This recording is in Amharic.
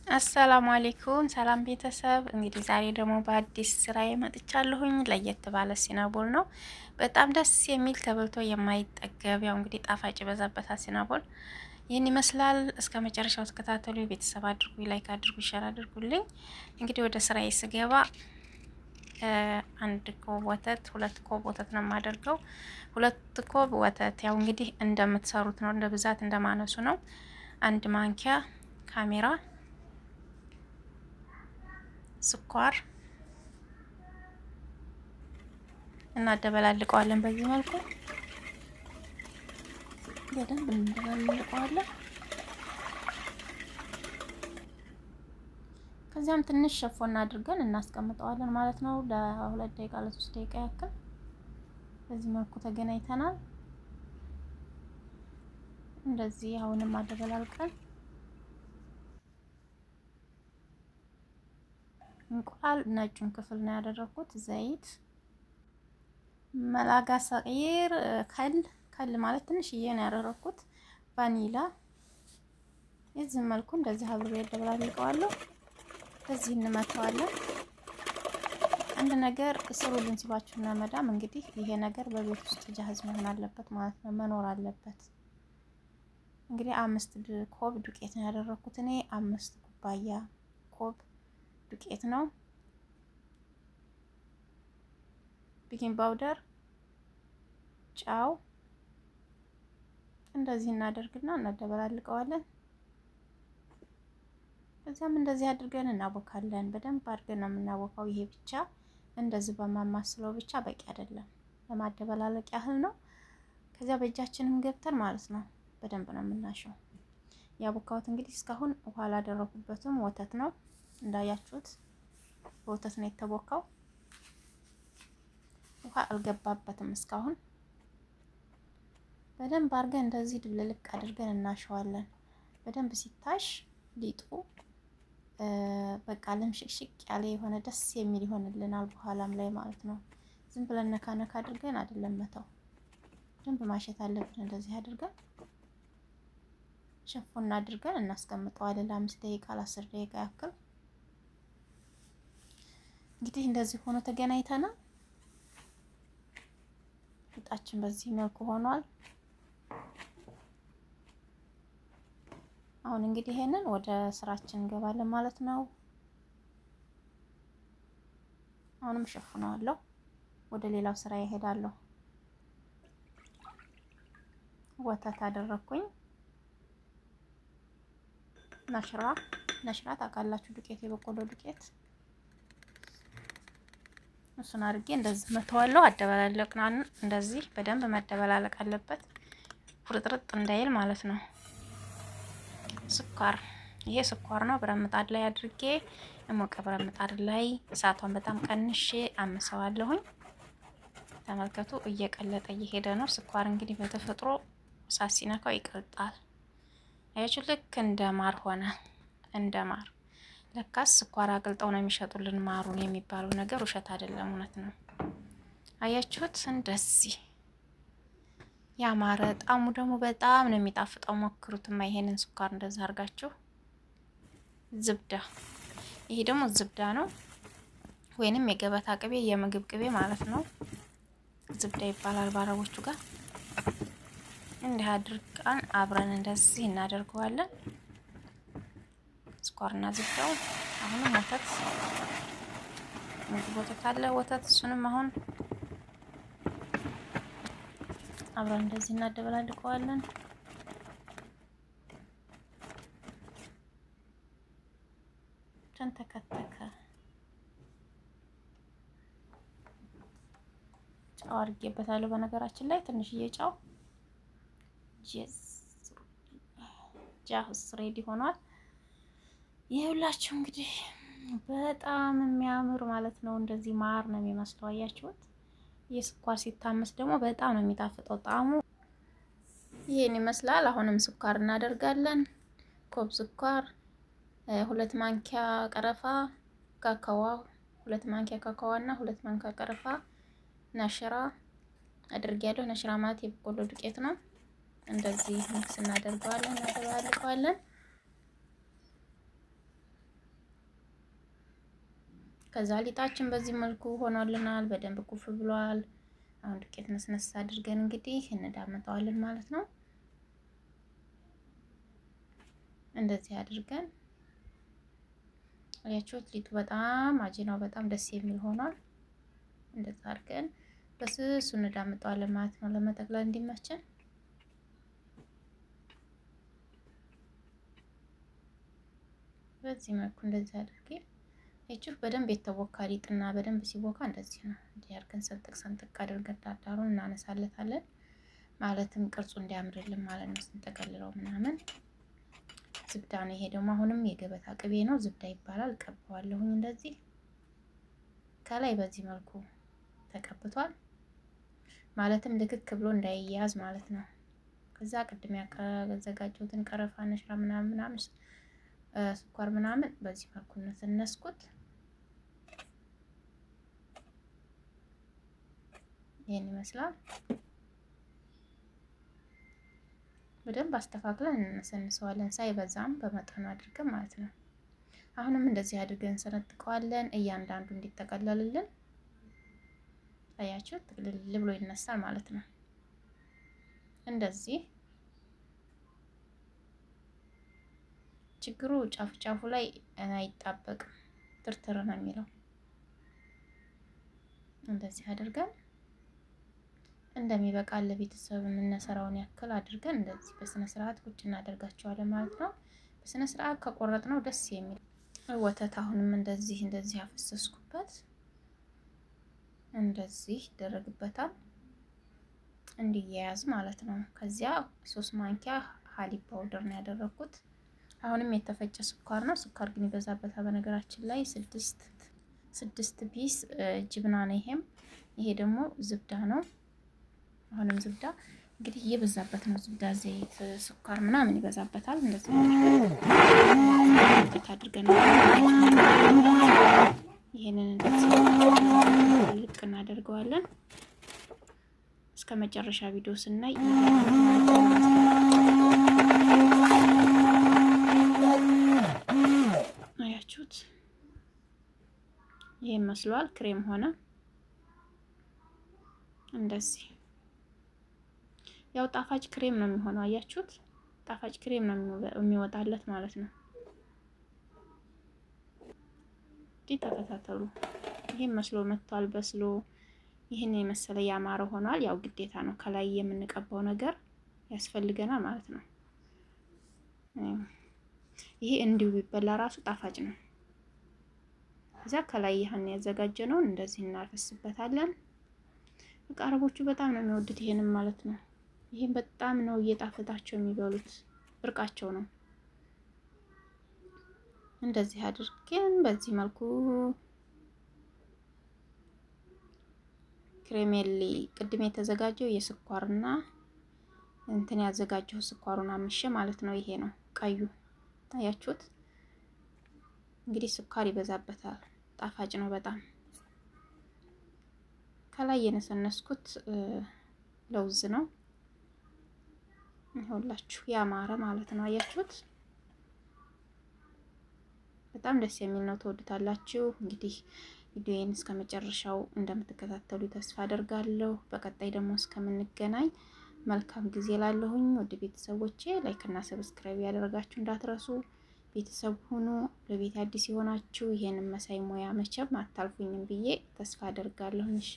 አሰላሙ አሌይኩም ሰላም ቤተሰብ። እንግዲህ ዛሬ ደግሞ በአዲስ ስራ መጥቻለሁኝ። ለየት ባለ ሲናቦል ነው። በጣም ደስ የሚል ተበልቶ የማይጠገብ ያው እንግዲህ ጣፋጭ የበዛበታል ሲናቦል። ይህን ይመስላል። እስከ መጨረሻው ተከታተሉ። ቤተሰብ አድርጉ፣ ላይክ አድርጉ፣ ሸር አድርጉልኝ። እንግዲህ ወደ ስራዬ ስገባ አንድ ኮብ ወተት፣ ሁለት ኮብ ወተት ነው የማደርገው። ሁለት ኮብ ወተት ያው እንግዲህ እንደምትሰሩት ነው፣ እንደ ብዛት እንደማነሱ ነው። አንድ ማንኪያ ካሜራ ስኳር እናደበላልቀዋለን። በዚህ መልኩ በደንብ እንደበላልቀዋለን። ከዚያም ትንሽ ሸፎና አድርገን እናስቀምጠዋለን ማለት ነው። ለ2 ደቂቃ ለ3 ደቂቃ ያክል በዚህ መልኩ ተገናኝተናል። እንደዚህ አሁንም አደበላልቀን እንቁላል ነጩን ክፍል ነው ያደረኩት። ዘይት፣ መላጋ ሰቂር፣ ከል ማለት ትንሽዬ ነው ያደረኩት። ቫኒላ የዚህ መልኩ እንደዚህ አብሬ ያደበላልቀዋለሁ። በዚህ እንመታዋለን። አንድ ነገር ስሩልን ሲሏችሁና መዳም እንግዲህ ይሄ ነገር በቤት ውስጥ ጃህዝ መሆን አለበት ማለት ነው፣ መኖር አለበት። እንግዲህ 5 ኮብ ዱቄት ነው ያደረኩት እኔ። 5 ኩባያ ኮብ ዱቄት ነው። ቤኪንግ ፓውደር፣ ጫው እንደዚህ እናደርግና እናደበላልቀዋለን። ከዚያም እንደዚህ አድርገን እናቦካለን። በደንብ አድርገን ነው የምናቦካው። ይሄ ብቻ እንደዚህ በማማስለው ብቻ በቂ አይደለም፣ ለማደበላለቅ ያህል ነው። ከዚያ በእጃችንም ገብተን ማለት ነው በደንብ ነው የምናሸው። ያቦካሁት እንግዲህ እስካሁን ውሃ አላደረኩበትም፣ ወተት ነው እንዳያችሁት፣ በወተት ነው የተቦካው። ውሃ አልገባበትም እስካሁን። በደንብ አድርገን እንደዚህ ድብልልቅ አድርገን እናሸዋለን። በደንብ ሲታሽ ሊጡ በቃ ልምሽቅሽቅ ያለ የሆነ ደስ የሚል ይሆንልናል በኋላም ላይ ማለት ነው። ዝም ብለን ነካ ነካ አድርገን አይደለም መተው፣ በደንብ ማሸት አለብን። እንደዚህ አድርገን ሸፎና አድርገን እናስቀምጠዋለን ለ5 ደቂቃ ለ10 ደቂቃ ያክል። እንግዲህ እንደዚህ ሆኖ ተገናኝተናል። ሊጣችን በዚህ መልኩ ሆኗል። አሁን እንግዲህ ይሄንን ወደ ስራችን እንገባለን ማለት ነው። አሁንም ሸፍነዋለሁ፣ ወደ ሌላው ስራ ይሄዳለሁ። ወተት አደረኩኝ። ነሽራ ታውቃላችሁ፣ ዱቄት፣ የበቆሎ ዱቄት። እሱን አድርጌ እንደዚህ መተዋለሁ። አደበላለቅናን እንደዚህ በደንብ መደበላለቅ አለበት፣ ቁርጥርጥ እንዳይል ማለት ነው። ስኳር፣ ይሄ ስኳር ነው። ብረት ምጣድ ላይ አድርጌ የሞቀ ብረት ምጣድ ላይ እሳቷን በጣም ቀንሼ አምሰዋለሁኝ። ተመልከቱ፣ እየቀለጠ እየሄደ ነው። ስኳር እንግዲህ በተፈጥሮ እሳት ሲነካው ይቀልጣል። አያችሁ፣ ልክ እንደ ማር ሆነ፣ እንደ ማር። ለካስ ስኳር አቅልጠው ነው የሚሸጡልን ማሩን የሚባለው ነገር ውሸት አይደለም፣ እውነት ነው። አያችሁት? እንደዚህ ያማረ፣ ጣሙ ደግሞ በጣም ነው የሚጣፍጠው። ሞክሩትማ ይሄንን ስኳር እንደዛ አድርጋችሁ። ዝብዳ፣ ይሄ ደግሞ ዝብዳ ነው ወይንም የገበታ ቅቤ፣ የምግብ ቅቤ ማለት ነው። ዝብዳ ይባላል በአረቦቹ ጋር። እንዲህ አድርገን አብረን እንደዚህ እናደርገዋለን። ስኳርና ዝብዳው። አሁንም ወተት፣ ምግብ ወተት አለ፣ ወተት። እሱንም አሁን አብረን እንደዚህ እናደበላልቀዋለን። ተንተከተከ። ጫው አድርጌበታለሁ በነገራችን ላይ ትንሽዬ ጫው። ጃህዝ ሬዲ ሆኗል። ይኸውላችሁ እንግዲህ በጣም የሚያምር ማለት ነው። እንደዚህ ማር ነው የሚመስለው። አያችሁት? የስኳር ሲታመስ ደግሞ በጣም ነው የሚጣፍጠው ጣዕሙ። ይሄን ይመስላል። አሁንም ስኳር እናደርጋለን። ኮብ ስኳር፣ 2 ማንኪያ ቀረፋ፣ ካካዋ 2 ማንኪያ ካካዋ እና 2 ማንኪያ ቀረፋ፣ ነሽራ አድርጌያለሁ። ነሽራ ማለት የበቆሎ ዱቄት ነው። እንደዚህ ሚክስ እናደርገዋለን፣ እናደባልቀዋለን። ከዛ ሊጣችን በዚህ መልኩ ሆኖልናል። በደንብ ኩፍ ብሏል። አሁን ዱቄት ነስነስ አድርገን እንግዲህ እንዳመጣዋለን ማለት ነው። እንደዚህ አድርገን አያችሁት፣ ሊጡ በጣም አጂናው በጣም ደስ የሚል ሆኗል። እንደዛ አድርገን በስሱ እንዳመጣዋለን ማለት ነው፣ ለመጠቅለል እንዲመችን። በዚህ መልኩ እንደዚህ አድርጌ እቺው በደንብ የተቦካ ሊጥና በደንብ ሲቦካ እንደዚህ ነው። እንዲህ አድርገን ሰንጥቅ ሰንጥቅ አድርገን ዳርዳሩን እናነሳለታለን። ማለትም ቅርጹ እንዲያምርልን ማለት ነው ስንጠቀልለው ምናምን። ዝብዳ ነው ይሄ ደግሞ አሁንም የገበታ ቅቤ ነው፣ ዝብዳ ይባላል። ቀባዋለሁኝ እንደዚህ ከላይ በዚህ መልኩ ተቀብቷል። ማለትም ልክክ ብሎ እንዳይያዝ ማለት ነው። ከዛ ቅድም ያዘጋጀሁትን ቀረፋ ነሽራ ምናምን ስኳር ምናምን በዚህ መልኩ ነስነስኩት። ይሄን ይመስላል። በደንብ አስተካክለን እንሰንሰዋለን፣ ሳይበዛም በመጠኑ አድርገን ማለት ነው። አሁንም እንደዚህ አድርገን እንሰነጥቀዋለን፣ እያንዳንዱ እንዲጠቀለልልን። አያችሁ፣ ጥቅልል ብሎ ይነሳል ማለት ነው። እንደዚህ ችግሩ ጫፍ ጫፉ ላይ አይጣበቅም፣ ትርትር ነው የሚለው። እንደዚህ አድርገን እንደሚበቃ ለቤተሰብ የምንሰራውን ያክል አድርገን እንደዚህ በስነ ስርዓት ቁጭ እናደርጋቸዋለን ማለት ነው። በስነ ስርዓት ከቆረጥነው ደስ የሚል ወተት አሁንም እንደዚህ አፈሰስኩበት። እንደዚህ ይደረግበታል እንዲያያዝ ማለት ነው። ከዚያ 3 ማንኪያ ሀሊብ ፓውደር ነው ያደረኩት። አሁንም የተፈጨ ስኳር ነው። ስኳር ግን ይበዛበታል በነገራችን ላይ። 6 ፒስ ጅብና ነው ይሄ ደግሞ ዝብዳ ነው። አሁንም ዝብዳ እንግዲህ እየበዛበት ነው። ዝብዳ፣ ዘይት፣ ስኳር ምናምን ይበዛበታል። እንደዚህ አድርገን ይሄንን እንደዚህ ልቅ እናደርገዋለን። እስከ መጨረሻ ቪዲዮ ስናይ አያችሁት፣ ይሄን መስሏል። ክሬም ሆነ እንደዚህ። ያው ጣፋጭ ክሬም ነው የሚሆነው። አያችሁት፣ ጣፋጭ ክሬም ነው የሚወጣለት ማለት ነው። ተከታተሉ። ይሄን መስሎ መጥቷል። በስሎ ይሄን የመሰለ ያማረ ሆኗል። ያው ግዴታ ነው ከላይ የምንቀባው ነገር ያስፈልገናል ማለት ነው። ይሄ እንዲሁ ቢበላ ራሱ ጣፋጭ ነው። እዛ ከላይ ይሄን ያዘጋጀነውን እንደዚህ እናፈስበታለን። በቃ አረቦቹ በጣም ነው የሚወዱት ይሄንን ማለት ነው። ይሄን በጣም ነው እየጣፈጣቸው የሚበሉት፣ ብርቃቸው ነው። እንደዚህ አድርገን በዚህ መልኩ ክሬሜሊ ቅድም የተዘጋጀው የስኳርና እንትን ያዘጋጀው ስኳሩን አምሼ ማለት ነው። ይሄ ነው ቀዩ፣ ታያችሁት። እንግዲህ ስኳር ይበዛበታል፣ ጣፋጭ ነው በጣም። ከላይ የነሰነስኩት ለውዝ ነው። ይኸውላችሁ ያማረ ማለት ነው። አያችሁት፣ በጣም ደስ የሚል ነው። ትወዱታላችሁ። እንግዲህ ቪዲዮዬን እስከ መጨረሻው እንደምትከታተሉ ተስፋ አደርጋለሁ። በቀጣይ ደግሞ እስከምንገናኝ መልካም ጊዜ ላለሁኝ ወደ ቤተሰቦቼ ላይክ እና ሰብስክራይብ ያደረጋችሁ እንዳትረሱ። ቤተሰብ ሁኑ። ለቤት አዲስ የሆናችሁ ይሄንን መሳይ ሙያ መቼም አታልፉኝም ብዬ ተስፋ አደርጋለሁ። እሺ